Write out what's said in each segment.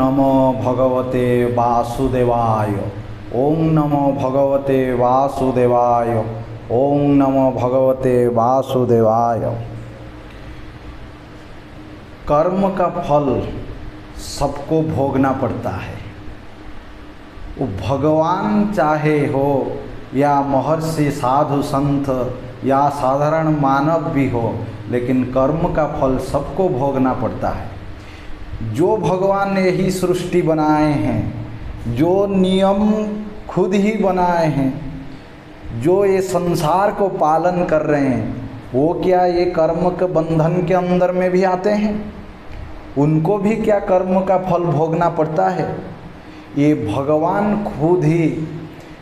नमो भगवते वासुदेवाय। ओम नमो भगवते वासुदेवाय। ओम नमो भगवते वासुदेवाय। कर्म का फल सबको भोगना पड़ता है। वो भगवान चाहे हो या महर्षि साधु संत या साधारण मानव भी हो, लेकिन कर्म का फल सबको भोगना पड़ता है। जो भगवान ने ही सृष्टि बनाए हैं, जो नियम खुद ही बनाए हैं, जो ये संसार को पालन कर रहे हैं, वो क्या ये कर्म के बंधन के अंदर में भी आते हैं? उनको भी क्या कर्म का फल भोगना पड़ता है? ये भगवान खुद ही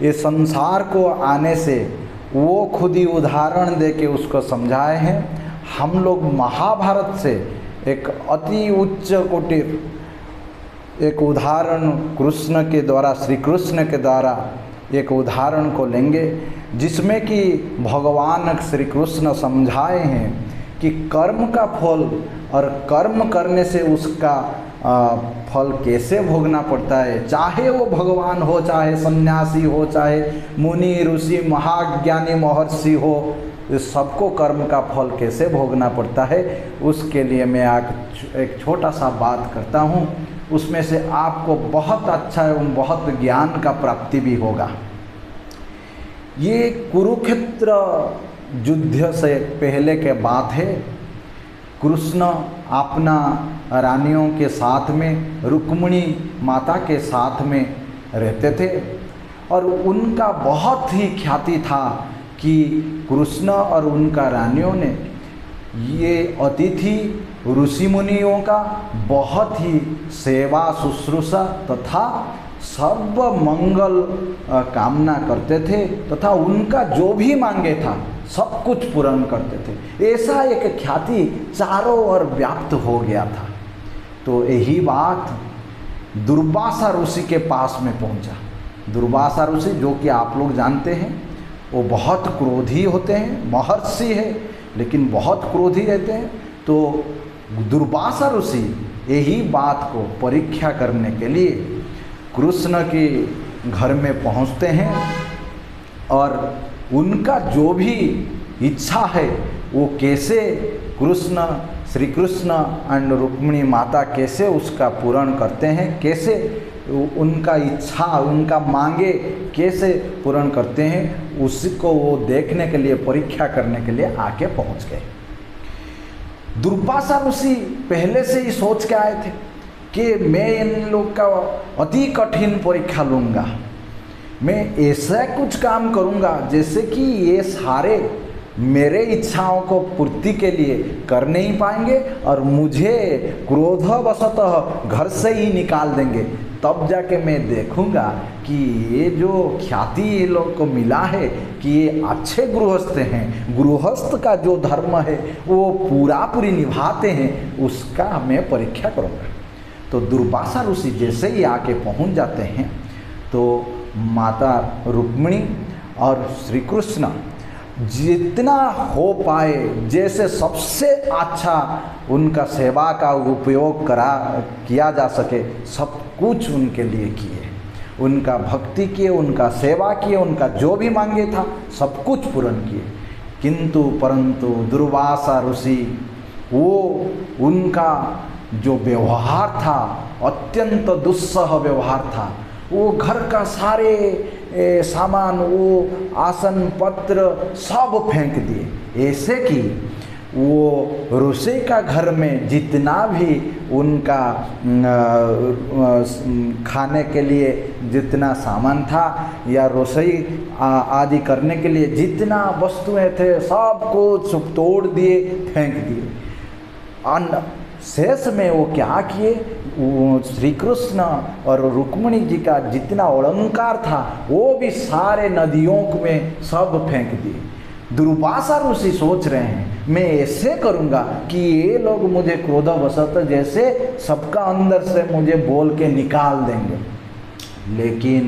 ये संसार को आने से वो खुद ही उदाहरण दे के उसको समझाए हैं। हम लोग महाभारत से एक अति उच्च कोटि एक उदाहरण कृष्ण के द्वारा, श्री कृष्ण के द्वारा एक उदाहरण को लेंगे, जिसमें कि भगवान श्री कृष्ण समझाए हैं कि कर्म का फल और कर्म करने से उसका फल कैसे भोगना पड़ता है। चाहे वो भगवान हो, चाहे सन्यासी हो, चाहे मुनि ऋषि महाज्ञानी महर्षि हो, सबको कर्म का फल कैसे भोगना पड़ता है, उसके लिए मैं एक छोटा सा बात करता हूँ। उसमें से आपको बहुत अच्छा एवं बहुत ज्ञान का प्राप्ति भी होगा। ये कुरुक्षेत्र युद्ध से पहले के बात है। कृष्ण अपना रानियों के साथ में, रुक्मिणी माता के साथ में रहते थे और उनका बहुत ही ख्याति था कि कृष्ण और उनका रानियों ने ये अतिथि ऋषि मुनियों का बहुत ही सेवा शुश्रूषा तथा सर्व मंगल कामना करते थे तथा उनका जो भी मांगे था सब कुछ पूर्ण करते थे। ऐसा एक ख्याति चारों ओर व्याप्त हो गया था। तो यही बात दुर्वासा ऋषि के पास में पहुंचा। दुर्वासा ऋषि, जो कि आप लोग जानते हैं, वो बहुत क्रोधी होते हैं, महर्षि है लेकिन बहुत क्रोधी रहते हैं। तो दुर्वासा ऋषि यही बात को परीक्षा करने के लिए कृष्ण के घर में पहुंचते हैं और उनका जो भी इच्छा है वो कैसे कृष्ण, श्री कृष्ण एंड रुक्मिणी माता कैसे उसका पूर्ण करते हैं, कैसे उनका इच्छा, उनका मांगे कैसे पूर्ण करते हैं, उसको वो देखने के लिए, परीक्षा करने के लिए आके पहुंच गए। दुर्वासा ऋषि पहले से ही सोच के आए थे कि मैं इन लोग का अति कठिन परीक्षा लूँगा। मैं ऐसा कुछ काम करूँगा जैसे कि ये सारे मेरे इच्छाओं को पूर्ति के लिए कर नहीं पाएंगे और मुझे क्रोधवशतः घर से ही निकाल देंगे। तब जाके मैं देखूँगा कि ये जो ख्याति ये लोग को मिला है कि ये अच्छे गृहस्थ हैं, गृहस्थ का जो धर्म है वो पूरी निभाते हैं, उसका मैं परीक्षा करूँगा। तो दुर्वासा ऋषि जैसे ही आके पहुँच जाते हैं तो माता रुक्मिणी और श्री कृष्ण जितना हो पाए, जैसे सबसे अच्छा उनका सेवा का उपयोग किया जा सके, सब कुछ उनके लिए किए, उनका भक्ति किए, उनका सेवा किए, उनका जो भी मांगे था सब कुछ पूर्ण किए। किंतु परंतु दुर्वासा ऋषि, वो उनका जो व्यवहार था अत्यंत दुस्सह व्यवहार था। वो घर का सारे सामान, वो आसन पत्र सब फेंक दिए, ऐसे कि वो ऋषि का घर में जितना भी उनका खाने के लिए जितना सामान था या रसोई आदि करने के लिए जितना वस्तुएं थे सब कुछ तोड़ दिए, फेंक दिए। अन्न शेष में वो क्या किए, वो श्री कृष्ण और रुक्मिणी जी का जितना अलंकार था वो भी सारे नदियों में सब फेंक दिए। दुर्वासा ऋषि सोच रहे हैं मैं ऐसे करूँगा कि ये लोग मुझे क्रोधवशत जैसे सबका अंदर से मुझे बोल के निकाल देंगे। लेकिन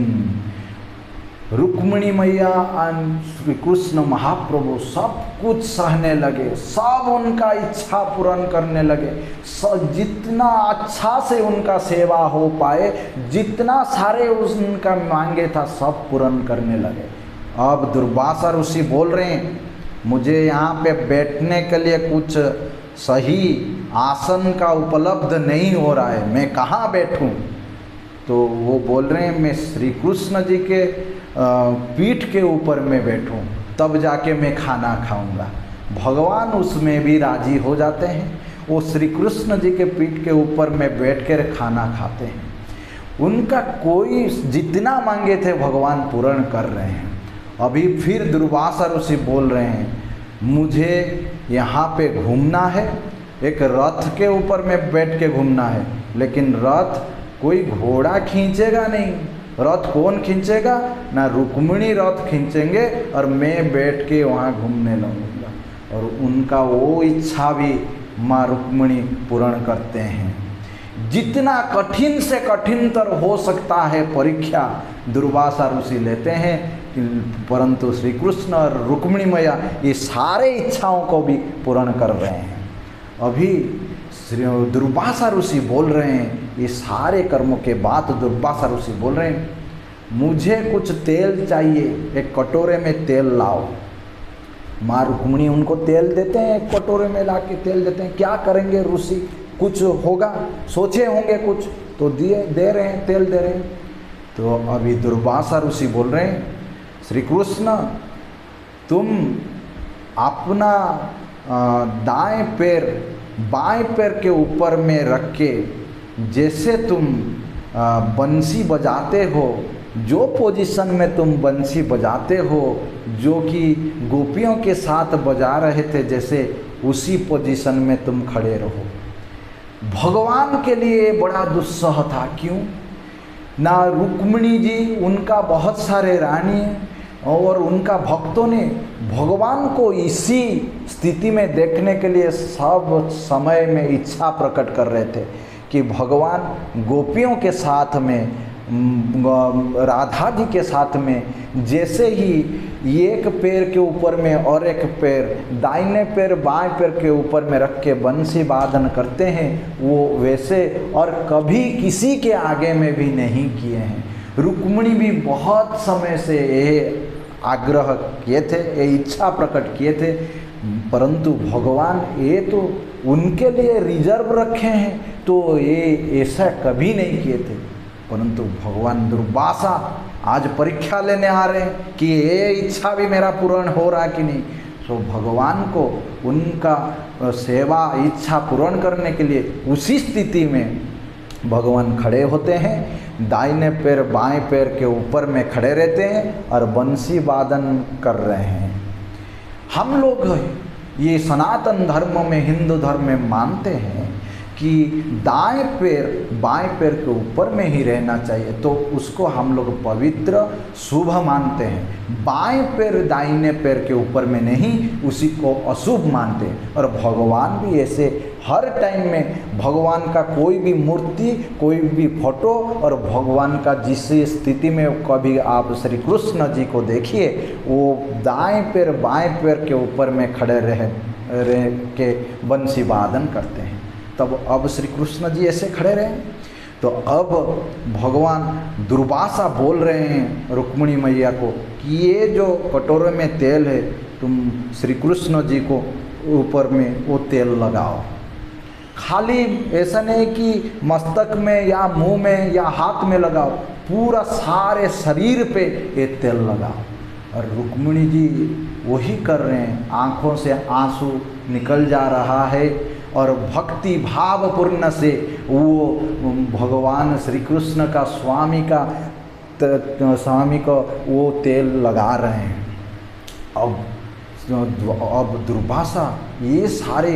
रुक्मिणी मैया और श्री कृष्ण महाप्रभु सब कुछ सहने लगे, सब उनका इच्छा पूर्ण करने लगे। जितना अच्छा से उनका सेवा हो पाए, जितना सारे उनका मांगे था सब पूर्ण करने लगे। अब दुर्वासा ऋषि बोल रहे हैं मुझे यहाँ पे बैठने के लिए कुछ सही आसन का उपलब्ध नहीं हो रहा है, मैं कहाँ बैठूं? तो वो बोल रहे हैं मैं श्री कृष्ण जी के पीठ के ऊपर मैं बैठूं, तब जाके मैं खाना खाऊंगा। भगवान उसमें भी राजी हो जाते हैं, वो श्री कृष्ण जी के पीठ के ऊपर में बैठ कर खाना खाते हैं। उनका कोई जितना मांगे थे भगवान पूर्ण कर रहे हैं। अभी फिर दुर्वासा ऋषि बोल रहे हैं मुझे यहाँ पे घूमना है, एक रथ के ऊपर में बैठ के घूमना है, लेकिन रथ कोई घोड़ा खींचेगा नहीं। रथ कौन खींचेगा? ना रुक्मिणी रथ खींचेंगे और मैं बैठ के वहाँ घूमने लगूंगा। और उनका वो इच्छा भी माँ रुक्मिणी पूर्ण करते हैं। जितना कठिन से कठिनतर हो सकता है परीक्षा दुर्वासा ऋषि लेते हैं, परंतु श्री कृष्ण और रुक्मिणी मैया ये सारे इच्छाओं को भी पूर्ण कर रहे हैं। अभी दुर्वासा ऋषि बोल रहे हैं, ये सारे कर्मों के बाद दुर्वासा ऋषि बोल रहे हैं मुझे कुछ तेल चाहिए, एक कटोरे में तेल लाओ। माँ रुक्मिणी उनको तेल देते हैं, एक कटोरे में ला के तेल देते हैं। क्या करेंगे ऋषि? कुछ होगा, सोचे होंगे कुछ, तो दे रहे हैं, तेल दे रहे हैं। तो अभी दुर्वासा ऋषि बोल रहे हैं श्री कृष्ण तुम अपना दाएं पैर बाएं पैर के ऊपर में रख के जैसे तुम बंसी बजाते हो, जो पोजीशन में तुम बंसी बजाते हो, जो कि गोपियों के साथ बजा रहे थे, जैसे उसी पोजीशन में तुम खड़े रहो। भगवान के लिए बड़ा दुस्सह था। क्यों? ना रुक्मिणी जी उनका बहुत सारे रानी हैं और उनका भक्तों ने भगवान को इसी स्थिति में देखने के लिए सब समय में इच्छा प्रकट कर रहे थे कि भगवान गोपियों के साथ में, राधा जी के साथ में, जैसे ही एक पैर के ऊपर में और एक पैर दाहिने पैर बाएं पैर के ऊपर में रख के बंसी वादन करते हैं, वो वैसे और कभी किसी के आगे में भी नहीं किए हैं। रुक्मिणी भी बहुत समय से ये आग्रह किए थे, ये इच्छा प्रकट किए थे, परंतु भगवान ये तो उनके लिए रिजर्व रखे हैं, तो ये ऐसा कभी नहीं किए थे। परंतु भगवान दुर्वासा आज परीक्षा लेने आ रहे हैं कि ये इच्छा भी मेरा पूर्ण हो रहा कि नहीं। तो भगवान को उनका सेवा इच्छा पूर्ण करने के लिए उसी स्थिति में भगवान खड़े होते हैं, दाहिने पैर बाएं पैर के ऊपर में खड़े रहते हैं और बंसी वादन कर रहे हैं। हम लोग ये सनातन धर्म में, हिंदू धर्म में मानते हैं कि दाएं पैर बाएं पैर के ऊपर में ही रहना चाहिए, तो उसको हम लोग पवित्र शुभ मानते हैं। बाएं पैर दाहिने पैर के ऊपर में नहीं, उसी को अशुभ मानते हैं। और भगवान भी ऐसे हर टाइम में भगवान का कोई भी मूर्ति, कोई भी फोटो, और भगवान का जिस स्थिति में कभी आप श्री कृष्ण जी को देखिए, वो दाएं पैर बाएं पैर के ऊपर में खड़े रह के बंसी वादन करते हैं। तब अब श्री कृष्ण जी ऐसे खड़े रहे। तो अब भगवान दुर्वासा बोल रहे हैं रुक्मिणी मैया को कि ये जो कटोरे में तेल है, तुम श्री कृष्ण जी को ऊपर में वो तेल लगाओ। खाली ऐसा नहीं कि मस्तक में या मुंह में या हाथ में लगाओ, पूरा सारे शरीर पे ये तेल लगाओ। और रुक्मिणी जी वही कर रहे हैं, आँखों से आंसू निकल जा रहा है और भक्ति भाव पूर्ण से वो भगवान श्री कृष्ण का स्वामी को वो तेल लगा रहे हैं। अब दुर्वासा ये सारे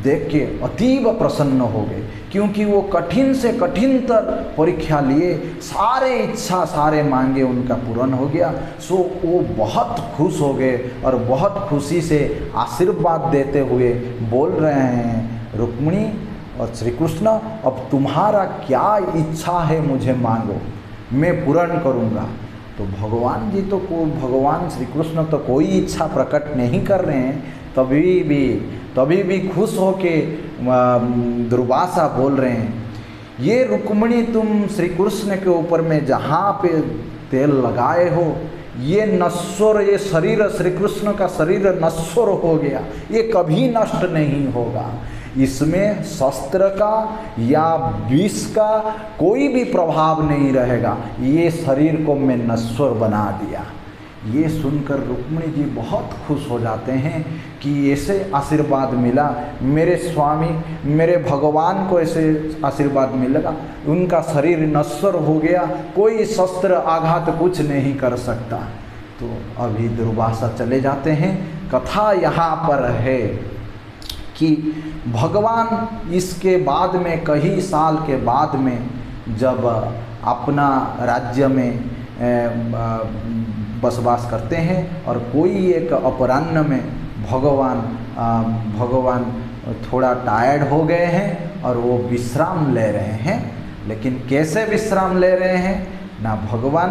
देख के अतीब प्रसन्न हो गए, क्योंकि वो कठिन से कठिनतर परीक्षा लिए, सारे इच्छा सारे मांगे उनका पूर्ण हो गया। सो वो बहुत खुश हो गए और बहुत खुशी से आशीर्वाद देते हुए बोल रहे हैं रुक्मिणी और श्री कृष्ण, अब तुम्हारा क्या इच्छा है मुझे मांगो, मैं पूर्ण करूँगा। तो भगवान जी तो भगवान श्री कृष्ण तो कोई इच्छा प्रकट नहीं कर रहे हैं, तभी भी खुश होके दुर्वासा बोल रहे हैं, ये रुक्मिणी तुम श्री कृष्ण के ऊपर में जहाँ पे तेल लगाए हो, ये नश्वर, ये शरीर श्री कृष्ण का शरीर नश्वर हो गया, ये कभी नष्ट नहीं होगा, इसमें शस्त्र का या विष का कोई भी प्रभाव नहीं रहेगा, ये शरीर को मैं नश्वर बना दिया। ये सुनकर रुक्मिणी जी बहुत खुश हो जाते हैं कि ऐसे आशीर्वाद मिला, मेरे स्वामी मेरे भगवान को ऐसे आशीर्वाद मिलेगा, उनका शरीर नश्वर हो गया, कोई शस्त्र आघात कुछ नहीं कर सकता। तो अभी दुर्वासा चले जाते हैं। कथा यहाँ पर है कि भगवान इसके बाद में कई साल के बाद में जब अपना राज्य में बसवास करते हैं और कोई एक अपराह्न में भगवान थोड़ा टायर्ड हो गए हैं और वो विश्राम ले रहे हैं। लेकिन कैसे विश्राम ले रहे हैं ना, भगवान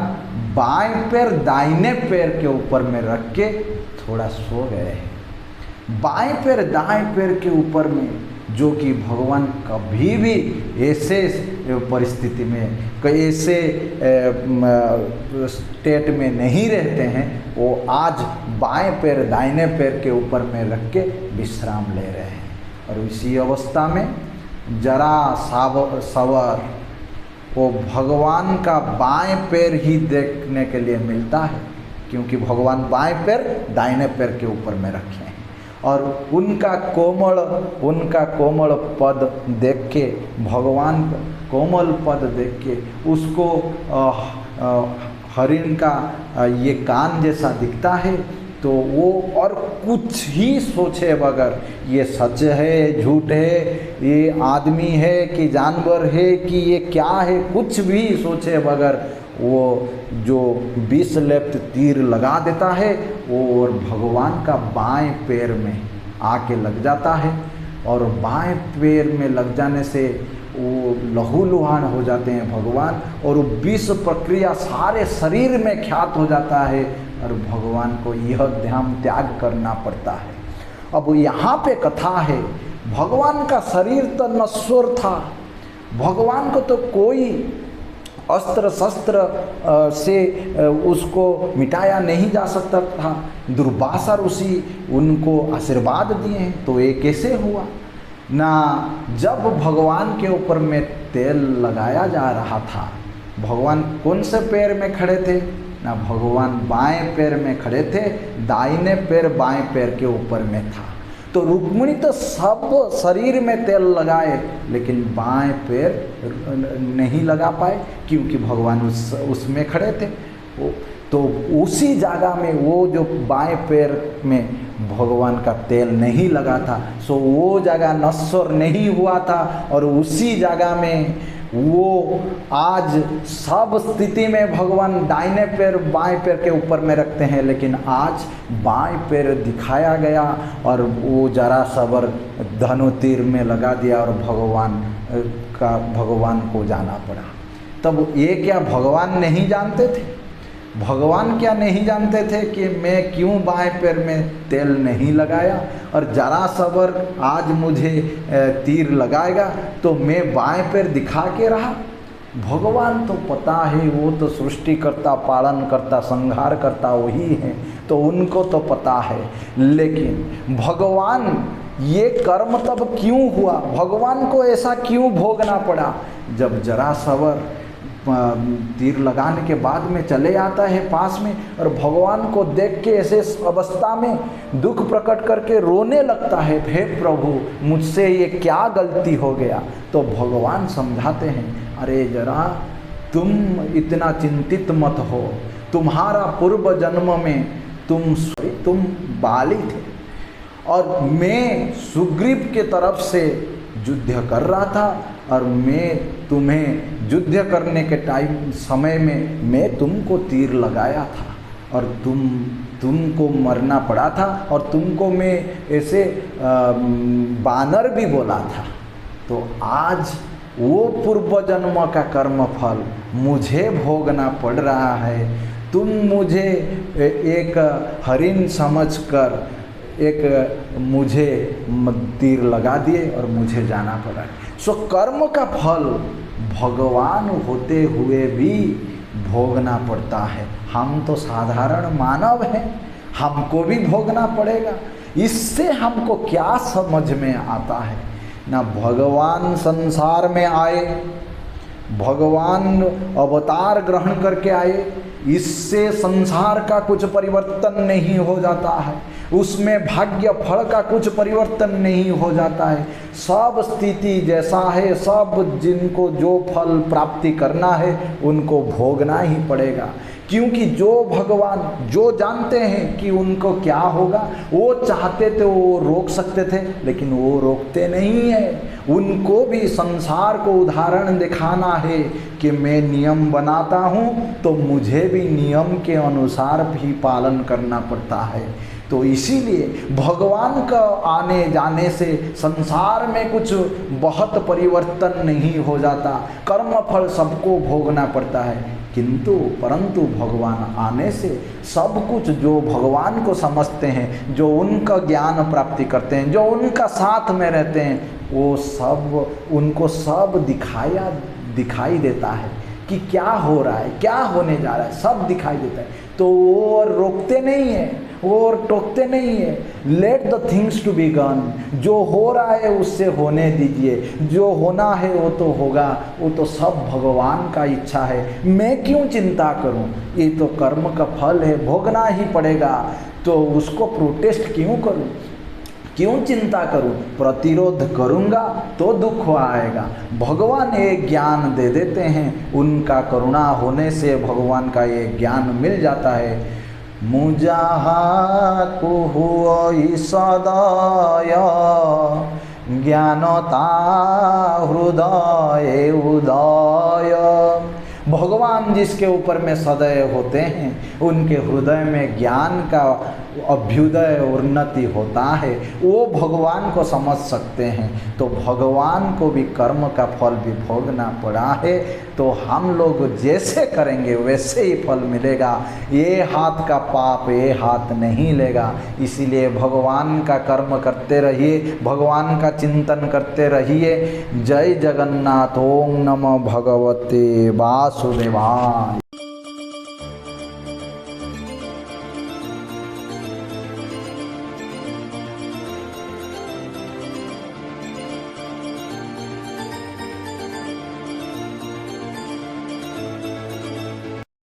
बाएं पैर दाहिने पैर के ऊपर में रख के थोड़ा सो गए हैं। बाएं पैर दाएं पैर के ऊपर में, जो कि भगवान कभी भी ऐसे परिस्थिति में, ऐसे स्टेट में नहीं रहते हैं, वो आज बाएं पैर दाहिने पैर के ऊपर में रख के विश्राम ले रहे हैं। और इसी अवस्था में जरा सवर वो भगवान का बाएं पैर ही देखने के लिए मिलता है, क्योंकि भगवान बाएं पैर दाहिने पैर के ऊपर में रखे हैं। और उनका कोमल पद देख के, भगवान कोमल पद देख के उसको हरिण का ये कान जैसा दिखता है, तो वो और कुछ ही सोचे बगैर, ये सच है झूठ है, ये आदमी है कि जानवर है कि ये क्या है, कुछ भी सोचे बगैर वो जो 20 लेफ्ट तीर लगा देता है वो और भगवान का बाएं पैर में आके लग जाता है। और बाएं पैर में लग जाने से वो लहूलुहान हो जाते हैं भगवान, और वो विष प्रक्रिया सारे शरीर में ख्यात हो जाता है और भगवान को यह ध्यान त्याग करना पड़ता है। अब यहाँ पे कथा है, भगवान का शरीर तो नश्वर था, भगवान को तो कोई अस्त्र शस्त्र से उसको मिटाया नहीं जा सकता था। दुर्वासा ऋषि उनको आशीर्वाद दिए हैं, तो ये कैसे हुआ ना। जब भगवान के ऊपर में तेल लगाया जा रहा था, भगवान कौन से पैर में खड़े थे ना, भगवान बाएं पैर में खड़े थे, दाहिने पैर बाएं पैर के ऊपर में था। तो रुक्मिणी तो सब शरीर में तेल लगाए, लेकिन बाएं पैर नहीं लगा पाए, क्योंकि भगवान उसमें खड़े थे। तो उसी जगह में वो जो बाएं पैर में भगवान का तेल नहीं लगा था, सो वो जगह नश्वर नहीं हुआ था। और उसी जगह में वो आज सब स्थिति में भगवान दाहिने पैर बाएं पैर के ऊपर में रखते हैं, लेकिन आज बाएं पैर दिखाया गया और वो जरा सबर धनु तीर में लगा दिया और भगवान को जाना पड़ा। तब ये क्या भगवान नहीं जानते थे? भगवान क्या नहीं जानते थे कि मैं क्यों बाएं पैर में तेल नहीं लगाया, और जरा सबर आज मुझे तीर लगाएगा तो मैं बाएं पैर दिखा के रहा? भगवान तो पता है, वो तो सृष्टि करता, पालन करता, संहार करता वही है, तो उनको तो पता है। लेकिन भगवान ये कर्म तब क्यों हुआ, भगवान को ऐसा क्यों भोगना पड़ा? जब जरा सबर तीर लगाने के बाद में चले आता है पास में, और भगवान को देख के ऐसे अवस्था में दुख प्रकट करके रोने लगता है, हे प्रभु मुझसे ये क्या गलती हो गया। तो भगवान समझाते हैं, अरे जरा तुम इतना चिंतित मत हो, तुम्हारा पूर्व जन्म में तुम बाली थे और मैं सुग्रीव के तरफ से युद्ध कर रहा था, और मैं तुम्हें युद्ध करने के समय में मैं तुमको तीर लगाया था और तुमको मरना पड़ा था, और तुमको मैं ऐसे बानर भी बोला था। तो आज वो पूर्व जन्म का कर्म फल मुझे भोगना पड़ रहा है। तुम मुझे एक हरिण समझकर एक मुझे तीर लगा दिए और मुझे जाना पड़ा। सो कर्म का फल भगवान होते हुए भी भोगना पड़ता है। हम तो साधारण मानव हैं, हमको भी भोगना पड़ेगा। इससे हमको क्या समझ में आता है? ना भगवान संसार में आए, भगवान अवतार ग्रहण करके आए, इससे संसार का कुछ परिवर्तन नहीं हो जाता है, उसमें भाग्य फल का कुछ परिवर्तन नहीं हो जाता है। सब स्थिति जैसा है, सब जिनको जो फल प्राप्ति करना है उनको भोगना ही पड़ेगा। क्योंकि जो भगवान जो जानते हैं कि उनको क्या होगा, वो चाहते थे वो रोक सकते थे, लेकिन वो रोकते नहीं है। उनको भी संसार को उदाहरण दिखाना है कि मैं नियम बनाता हूँ तो मुझे भी नियम के अनुसार भी पालन करना पड़ता है। तो इसीलिए भगवान का आने जाने से संसार में कुछ बहुत परिवर्तन नहीं हो जाता, कर्म फल सबको भोगना पड़ता है। परंतु भगवान आने से सब कुछ जो भगवान को समझते हैं, जो उनका ज्ञान प्राप्ति करते हैं, जो उनका साथ में रहते हैं, वो सब उनको सब दिखाई देता है कि क्या हो रहा है, क्या होने जा रहा है, सब दिखाई देता है। तो वो रोकते नहीं है, वो टोकते नहीं है। Let the things to be gone, जो हो रहा है उससे होने दीजिए, जो होना है वो तो होगा, वो तो सब भगवान का इच्छा है, मैं क्यों चिंता करूं, ये तो कर्म का फल है, भोगना ही पड़ेगा, तो उसको प्रोटेस्ट क्यों करूं, क्यों चिंता करूं, प्रतिरोध करूंगा तो दुख आएगा। भगवान एक ज्ञान दे देते हैं, उनका करुणा होने से भगवान का ये ज्ञान मिल जाता है। मुजाहा कुहुई सदाय ज्ञानता हृदय उदय। भगवान जिसके ऊपर में सदैव होते हैं, उनके हृदय में ज्ञान का अभ्युदय उन्नति होता है, वो भगवान को समझ सकते हैं। तो भगवान को भी कर्म का फल भी भोगना पड़ा है, तो हम लोग जैसे करेंगे वैसे ही फल मिलेगा। ये हाथ का पाप ये हाथ नहीं लेगा। इसीलिए भगवान का कर्म करते रहिए, भगवान का चिंतन करते रहिए। जय जगन्नाथ। ओम नमो भगवते वासुदेवाय।